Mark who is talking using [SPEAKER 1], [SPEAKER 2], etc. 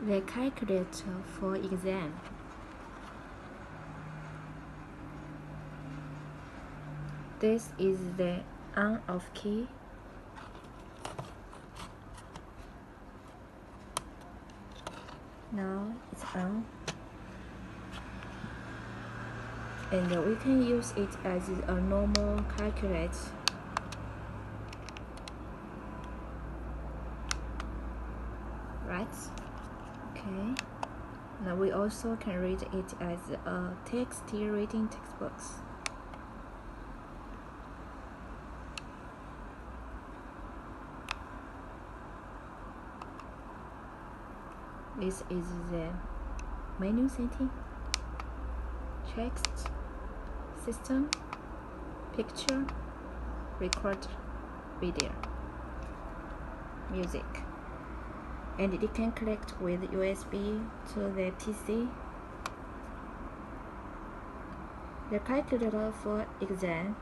[SPEAKER 1] the calculator for exam. This is the on-off key. Now it's on. And we can use it as a normal calculator. Right? Okay. Now we also can read it as a TXT reading textbooks. This is the menu setting, text, system, picture, record, video, music, and it can connect with USB to the PC. The calculator for exam